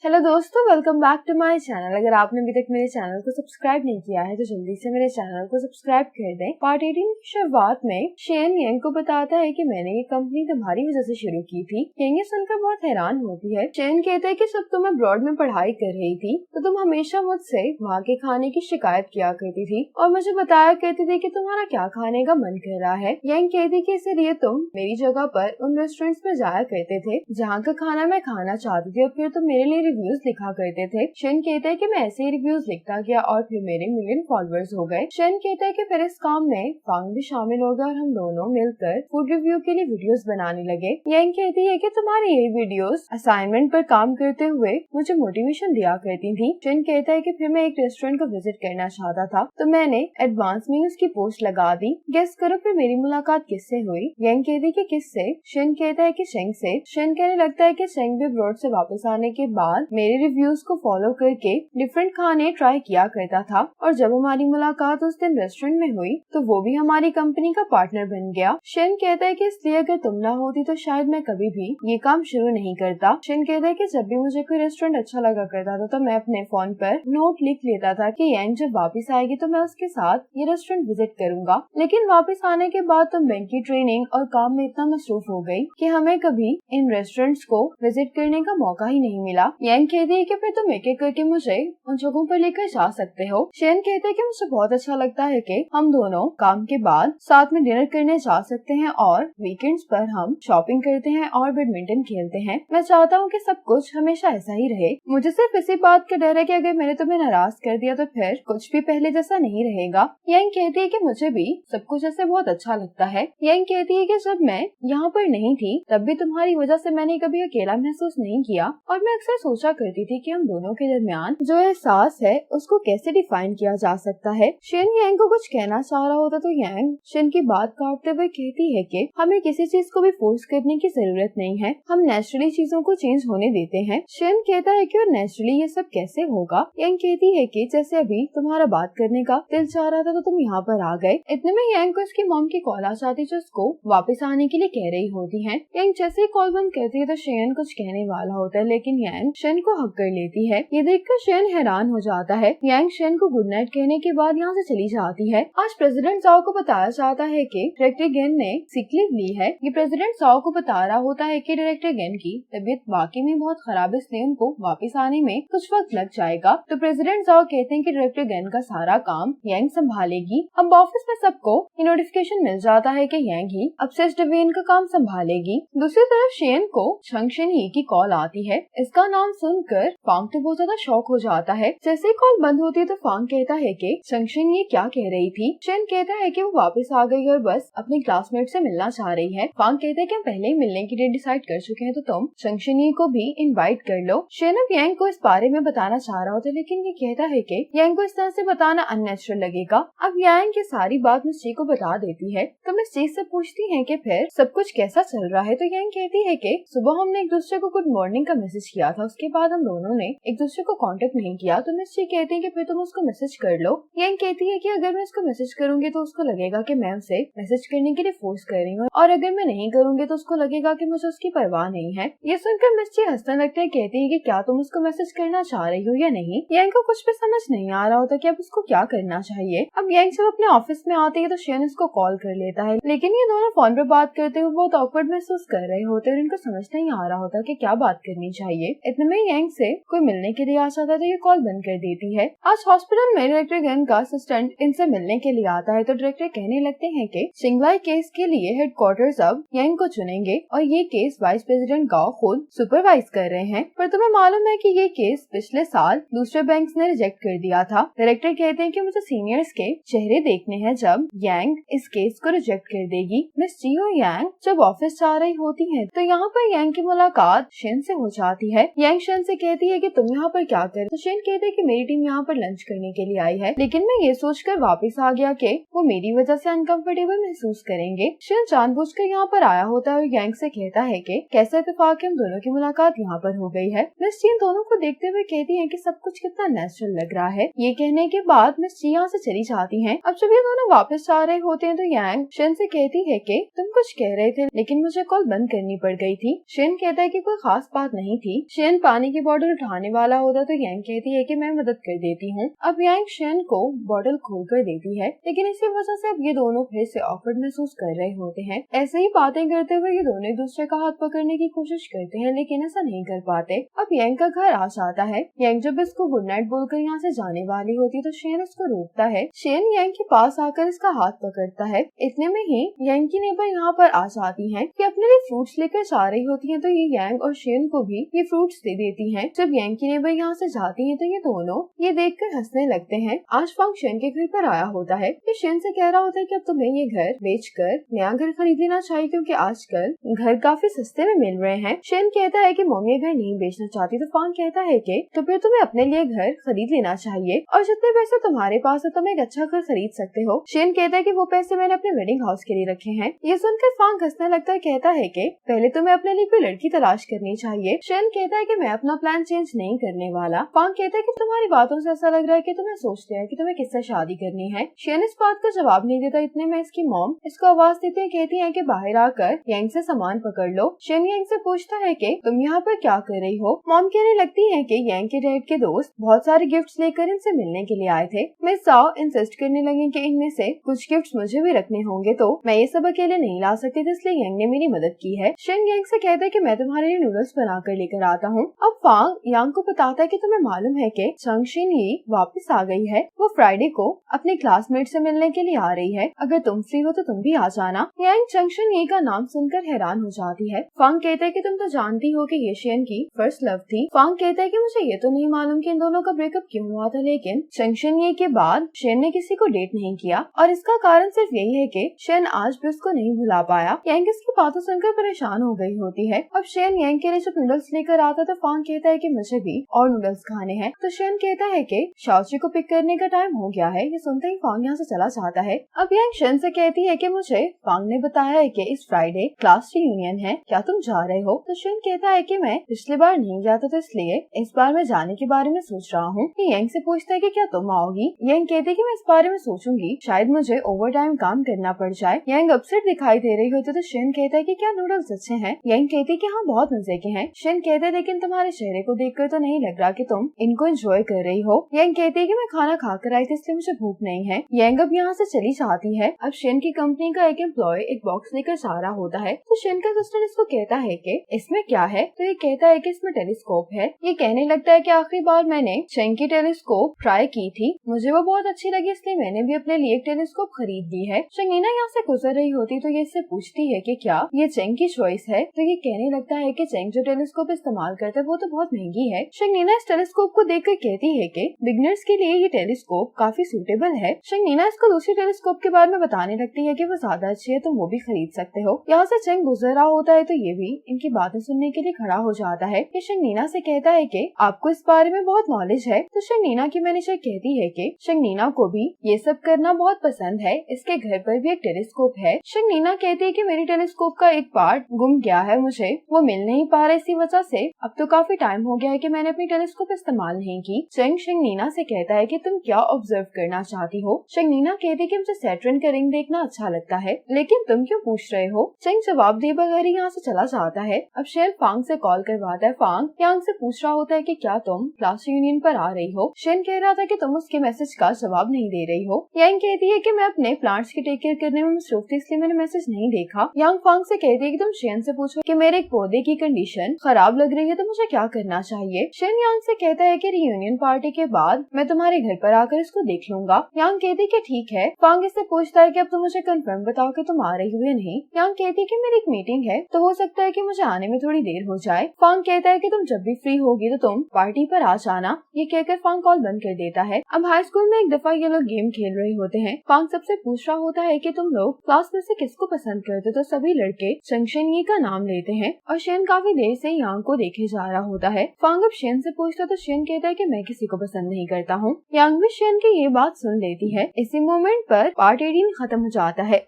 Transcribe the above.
Hello दोस्तों, welcome back to my channel. अगर आपने अभी तक मेरे चैनल को सब्सक्राइब नहीं किया है तो जल्दी से मेरे चैनल को सब्सक्राइब कर दें। पार्ट 18 की शुरुआत में शेन यांग को बताता है कि मैंने ये कंपनी तुम्हारी वजह से शुरू की थी। यांग ये सुनकर बहुत हैरान होती है। शेन कहता है कि जब तुम अब्रॉड में पढ़ाई कर रही थी तो तुम हमेशा मुझसे वहाँ के खाने की शिकायत किया करती थी और मुझे बताया करती थी कि तुम्हारा क्या खाने का मन कर रहा है। यांग कहती कि इसीलिए तुम मेरी जगह पर उन रेस्टोरेंट्स में जाया करते थे जहाँ का खाना मैं खाना चाहती थी और फिर तुम मेरे लिए रिव्यूज लिखा करते थे। शेन कहता है कि मैं ऐसे ही रिव्यूज लिखता गया और फिर मेरे मिलियन फॉलोअर्स हो गए। शेन कहता है कि फिर इस काम में फांग भी शामिल हो गया और हम दोनों मिलकर फूड रिव्यू के लिए वीडियोस बनाने लगे। यांग कहती है कि तुम्हारी ये वीडियोस असाइनमेंट पर काम करते हुए मुझे मोटिवेशन दिया करती थी। शेन कहता है कि फिर मैं एक रेस्टोरेंट को विजिट करना चाहता था तो मैंने एडवांस में उसकी पोस्ट लगा दी। गेस करो फिर मेरी मुलाकात किससे हुई? यांग कहती है कि किससे? शेन कहता है कि शेंग से। शेन कहने लगता है कि शेंग भी ब्रॉड से वापस आने के बाद मेरे रिव्यूज को फॉलो करके डिफरेंट खाने ट्राई किया करता था और जब हमारी मुलाकात उस दिन रेस्टोरेंट में हुई तो वो भी हमारी कंपनी का पार्टनर बन गया। शेन कहता है कि इसलिए अगर तुम ना होती तो शायद मैं कभी भी ये काम शुरू नहीं करता। शेन कहता है कि जब भी मुझे कोई रेस्टोरेंट अच्छा लगा करता था तो मैं अपने फोन पर नोट लिख लेता था कि यांग जब वापस आएगी तो मैं उसके साथ ये रेस्टोरेंट विजिट करूंगा। लेकिन वापस आने के बाद तुम बैंक की ट्रेनिंग और काम में इतना मसरूफ हो गई कि हमें कभी इन रेस्टोरेंट्स को विजिट करने का मौका ही नहीं मिला। यांग कहती है कि फिर तुम एक एक करके मुझे उन जगहों पर लेकर जा सकते हो। शेन कहते हैं कि मुझे बहुत अच्छा लगता है कि हम दोनों काम के बाद साथ में डिनर करने जा सकते हैं और वीकेंड्स पर हम शॉपिंग करते हैं और बैडमिंटन खेलते हैं। मैं चाहता हूँ कि सब कुछ हमेशा ऐसा ही रहे। मुझे सिर्फ इसी बात का डर है कि अगर मैंने तुम्हें नाराज कर दिया तो फिर कुछ भी पहले जैसा नहीं रहेगा। यांग कहती है कि मुझे भी सब कुछ ऐसे बहुत अच्छा लगता है। यांग कहती है कि जब मैं यहाँ पर नहीं थी तब भी तुम्हारी वजह से मैंने कभी अकेला महसूस नहीं किया और मैं अक्सर सोचा करती थी कि हम दोनों के दरमियान जो एहसास है उसको कैसे डिफाइन किया जा सकता है। शेन यांग को कुछ कहना चाह रहा होता तो यांग शेन की बात काटते हुए कहती है कि हमें किसी चीज को भी फोर्स करने की जरूरत नहीं है, हम नेचुरली चीजों को चेंज होने देते हैं। शेन कहता है कि और नेचुरली ये सब कैसे होगा? यांग कहती है कि जैसे अभी तुम्हारा बात करने का दिल चाह रहा था तो तुम यहाँ पर आ गए। इतने में यांग को उसकी मॉम की कॉल आ जाती जो उसको वापस आने के लिए कह रही होती है। यांग जैसे ही कॉल बंद करती है तो शेन कुछ कहने वाला होता है लेकिन यांग शेन को हक कर लेती है। ये देखकर शेन हैरान हो जाता है। यांग शेन को गुड नाइट कहने के बाद यहाँ से चली जाती है। आज प्रेसिडेंट जाओ को बताया जाता है कि डायरेक्टर गेन ने सिक लीव ली है। ये प्रेसिडेंट जाओ को बता रहा होता है कि डायरेक्टर गेन की तबीयत वाकई में बहुत खराब है इसलिए उनको वापस आने में कुछ वक्त लग जाएगा। तो प्रेसिडेंट जाओ कहते हैं कि डायरेक्टर गेन का सारा काम यांग संभालेगी। अब ऑफिस में सबको ये नोटिफिकेशन मिल जाता है कि यांग ही अब से डेविन का काम संभालेगी। दूसरी तरफ शेन को शंग शेन ही की कॉल आती है। इसका नाम सुनकर फांग तो बहुत ज्यादा शॉक हो जाता है। जैसे ही कॉल बंद होती है तो फांग कहता है कि शंगशिन ये क्या कह रही थी। शेन कहता है कि वो वापस आ गई और बस अपने क्लासमेट से मिलना चाह रही है। फांग कहते हैं कि हम पहले ही मिलने के लिए डिसाइड कर चुके हैं तो तुम शंगशिन को भी इनवाइट कर लो। शेन अब यांग को इस बारे में बताना चाह रहा होता है लेकिन ये कहता है कि यांग को इस तरह से बताना अननेचुरल लगेगा। अब यांग ये सारी बात मिस ची को बता देती है तो मिस ची से पूछती है कि फिर सब कुछ कैसा चल रहा है। तो यांग कहती है कि सुबह हमने एक दूसरे को गुड मॉर्निंग का मैसेज किया था, उसके बाद हम दोनों ने एक दूसरे को कांटेक्ट नहीं किया। तो मिस ची कहती है कि फिर तुम उसको मैसेज कर लो। यांग कहती है कि अगर मैं उसको मैसेज करूंगी तो उसको लगेगा कि मैं उसे मैसेज करने के लिए फोर्स कर रही हूँ और अगर मैं नहीं करूंगी तो उसको लगेगा कि मुझे उसकी परवाह नहीं है। ये सुनकर मिस ची हंसने लगते हैं, कहती है कि क्या तुम उसको मैसेज करना चाह रही हो या नहीं। यांग को कुछ भी समझ नहीं आ रहा होता कि अब उसको क्या करना चाहिए। अब यांग जब अपने ऑफिस में आती है तो शेन उसको कॉल कर लेता है लेकिन ये दोनों फोन पर बात करते हुए बहुत ऑकवर्ड महसूस कर रहे होते और इनको समझ नहीं आ रहा होता कि क्या बात करनी चाहिए। इतने में यांग से कोई मिलने के लिए आ जाता है तो ये कॉल बंद कर देती है। आज हॉस्पिटल में डायरेक्टर गेन का असिस्टेंट इनसे मिलने के लिए आता है तो डायरेक्टर कहने लगते हैं कि शिंगलाई केस के लिए हेडक्वार्टर्स अब यांग को चुनेंगे और ये केस वाइस प्रेसिडेंट गाओ खुद सुपरवाइज कर रहे हैं। पर तुम्हें मालूम है कि ये केस पिछले साल दूसरे बैंक्स ने रिजेक्ट कर दिया था। डायरेक्टर कहते हैं कि मुझे सीनियर्स के चेहरे देखने हैं जब यांग इस केस को रिजेक्ट कर देगी। मिस ची और यांग जब ऑफिस जा रही होती है तो यहाँ पर यांग की मुलाकात शेन से हो जाती है। यांग शेन से कहती है कि तुम यहाँ पर क्या कर, तो शेन कहते हैं कि मेरी टीम यहाँ पर लंच करने के लिए आई है लेकिन मैं ये सोचकर वापस आ गया कि वो मेरी वजह से अनकंफर्टेबल महसूस करेंगे। शेन जानबूझकर यहाँ पर आया होता है और यांग से कहता है कि कैसे इत्तेफाक हम दोनों की मुलाकात यहाँ पर हो गई है। मिस ची दोनों को देखते हुए कहती है कि सब कुछ कितना नेचुरल लग रहा है। ये कहने के बाद मिस ची यहाँ से चली जाती है। अब जब ये दोनों वापस आ रहे होते हैं तो यांग शेन से कहती है कि तुम कुछ कह रहे थे लेकिन मुझे कॉल बंद करनी पड़ गई थी। शेन कहता है कि कोई खास बात नहीं थी। शेन पानी की बोतल उठाने वाला होता तो यांग कहती है कि मैं मदद कर देती हूँ। अब यांग शेन को बोतल खोल कर देती है, लेकिन इसी वजह से अब ये दोनों फिर से ऑकवर्ड महसूस कर रहे होते हैं। ऐसे ही बातें करते हुए ये दोनों एक दूसरे का हाथ पकड़ने की कोशिश करते हैं, लेकिन ऐसा नहीं कर पाते। अब यांग का घर आ जाता है। यांग जब इसको गुड नाइट बोलकर यहाँ से जाने वाली होती तो शेन उसको रोकता है। शेन यांग के पास आकर इसका हाथ पकड़ता है। इतने में ही यांग की नेबर यहाँ पर आ जाती है कि अपने लिए फ्रूट्स लेकर जा रही होती है, तो ये यांग और शेन को भी ये फ्रूट्स दे देती है। जब यांग की नेबर यहाँ से जाती है तो ये दोनों ये देखकर हंसने लगते हैं। आज फांग शेन के घर पर आया होता है। ये शेन से कह रहा होता है कि अब तुम्हें ये घर बेचकर नया घर खरीद लेना चाहिए, क्योंकि आजकल घर काफी सस्ते में मिल रहे हैं। शेन कहता है कि मम्मी घर नहीं बेचना चाहती, तो फांग कहता है कि तो फिर तुम्हें अपने लिए घर खरीद लेना चाहिए और जितने पैसे तुम्हारे पास है तुम एक अच्छा घर खरीद सकते हो। शेन कहता है कि वो पैसे मैंने अपने वेडिंग हाउस के लिए रखे हैं। ये सुनकर फांग हंसने लगता है, कहता है कि पहले तुम्हें अपने लिए कोई लड़की तलाश करनी चाहिए। शेन कहता है कि मैं अपना प्लान चेंज नहीं करने वाला। फांग कहता है कि तुम्हारी बातों से ऐसा लग रहा है कि तुम्हें सोचते हैं कि तुम्हें किससे शादी करनी है। शेन इस बात का जवाब नहीं देता। इतने में इसकी मॉम इसको आवाज देती है, कहती है कि बाहर आकर यांग से सामान पकड़ लो। शेन यांग से पूछता है कि तुम यहाँ पर क्या कर रही हो। मॉम कहने लगती है कि यांग के डैड के दोस्त बहुत सारे गिफ्ट्स लेकर इनसे मिलने के लिए आए थे। मिस साओ इंसिस्ट करने लगी कि इनमें से कुछ गिफ्ट्स मुझे भी रखने होंगे, तो मैं ये सब अकेले नहीं ला सकती थी, इसलिए यांग ने मेरी मदद की है। शेन यांग से कहता है कि मैं तुम्हारे लिए नूडल्स बनाकर लेकर आता हूँ। अब फांग यांग को बताता है कि तुम्हें मालूम है कि चंगशिन ये वापस आ गई है। वो फ्राइडे को अपने क्लासमेट से मिलने के लिए आ रही है। अगर तुम फ्री हो तो तुम भी आ जाना। यांग चंगशिन ये का नाम सुनकर हैरान हो जाती है। फांग कहता है कि तुम तो जानती हो कि ये शेन की फर्स्ट लव थी। फांग कहता है कि मुझे ये तो नहीं मालूम कि इन दोनों का ब्रेकअप क्यों हुआ था, लेकिन चंगशिन ये के बाद शेन ने किसी को डेट नहीं किया और इसका कारण सिर्फ यही है कि शेन आज भी उसको नहीं भुला पाया। यांग इसकी बातों सुनकर परेशान हो गई होती है। अब शेन यांग के लिए जब नूडल्स लेकर आता तो फांग कहता है कि मुझे भी और नूडल्स खाने हैं। तो शेन कहता है कि शाओची को पिक करने का टाइम हो गया है। ये सुनते ही फांग यहाँ से चला जाता है। अब यांग शेन से कहती है कि मुझे फांग ने बताया है कि इस फ्राइडे क्लास रियूनियन है, क्या तुम जा रहे हो। तो शेन कहता है कि मैं पिछली बार नहीं गया था, तो इसलिए इस बार मैं जाने के बारे में सोच रहा हूँ। यांग से पूछता है कि क्या तुम आओगी। यांग कहती है कि मैं इस बारे में सोचूंगी, शायद मुझे ओवर टाइम काम करना पड़ जाए। यांग अपसेट दिखाई दे रही होती तो शेन कहता है कि क्या नूडल्स अच्छे हैं। यांग कहती है कि हाँ बहुत मजे के हैं। शेन कहता है लेकिन तुम्हारे चेहरे को देखकर तो नहीं लग रहा कि तुम इनको एंजॉय कर रही हो। यांग कहती है कि मैं खाना खाकर आई थी इसलिए मुझे भूख नहीं है। यांग अब यहाँ से चली जाती है। अब शेन की कंपनी का एक एम्प्लॉय एक बॉक्स लेकर जा रहा होता है, तो शेन का सिस्टर इसको कहता है कि इसमें क्या है। तो ये कहता है कि इसमें टेलीस्कोप है। ये कहने लगता है कि आखिरी बार मैंने चेंग की टेलीस्कोप ट्राई की थी, मुझे वो बहुत अच्छी लगी, इसलिए मैंने भी अपने लिए एक टेलीस्कोप खरीद ली है। चंगीना यहाँ से गुजर रही होती तो ये इससे पूछती है कि क्या ये चेंग की चॉइस है। तो ये कहने लगता है कि चेंग जो टेलीस्कोप इस्तेमाल करता है वो तो बहुत महंगी है। चंगीना इस टेलीस्कोप को देखकर कहती है कि बिगनर्स के लिए ये टेलीस्कोप काफी सूटेबल है। चंगीना इसको दूसरी टेलीस्कोप के बारे में बताने लगती है कि वो ज्यादा अच्छी है, तुम वो भी खरीद सकते हो। यहाँ से चेंग गुजर रहा होता है तो ये भी इनकी बातें सुनने के लिए खड़ा हो जाता है। ये शंगनीना से कहता है कि आपको इस बारे में बहुत नॉलेज है। तो शंगनीना की मैनेजर कहती है कि शंगनीना को भी ये सब करना बहुत पसंद है, इसके घर पर भी एक टेलीस्कोप है। शंगनीना कहती है कि मेरी टेलीस्कोप का एक पार्ट गुम गया है, मुझे वो मिल नहीं पा रहा, इसी वजह से अब तो काफी टाइम हो गया है कि मैंने अपनी टेलीस्कोप इस्तेमाल नहीं की। चेंग शंगनीना से कहता है कि तुम क्या ऑब्जर्व करना चाहती हो। शंगनीना कहती है कि मुझे सैटर्न का रिंग देखना अच्छा लगता है, लेकिन तुम क्यों पूछ रहे हो। चेंग जवाब दिए बगैर ही यहाँ से चला जाता है। अब शेन फांग से कॉल करवाता है। फांग यांग से पूछ रहा होता है कि क्या तुम क्लास यूनियन पर आ रही हो। शेन कह रहा था कि तुम उसके मैसेज का जवाब नहीं दे रही हो। यांग कहती है कि मैं अपने प्लांट्स की टेक केयर करने में मसरूफ थी, इसलिए मैंने मैसेज नहीं देखा। यांग फांग से कहती है कि तुम शेन से पूछो कि मेरे एक पौधे की कंडीशन खराब लग रही है तो मुझे क्या करना चाहिए। शेन यांग से कहता है कि रियूनियन पार्टी के बाद मैं तुम्हारे घर पर आकर इसको देख लूंगा। यांग कहती है कि ठीक है। फांग इससे पूछता है कि अब तुम मुझे कंफर्म बताओ कि तुम आ रही हो या नहीं। यांग कहती है कि मेरी एक मीटिंग है तो हो सकता है कि मुझे आने में थोड़ी देर हो जाए। फांग कहता है कि तुम जब भी फ्री होगी तो तुम पार्टी पर आ जाना। ये कहकर फांग कॉल बंद कर देता है। अब हाई स्कूल में एक दफा ये लोग गेम खेल रहे होते हैं। फांग सबसे पूछ रहा होता है कि तुम लोग क्लास में से किसको पसंद करते, तो सभी लड़के चंगशन ये का नाम लेते हैं और शेन काफी देर से यांग को देखे जा रहा होता है। फांग अब शेन से पूछता तो शेन कहता है कि मैं किसी को पसंद नहीं करता हूँ। यांग भी शेन की ये बात सुन लेती है। इसी मोमेंट पर पार्ट 18 खत्म हो जाता है।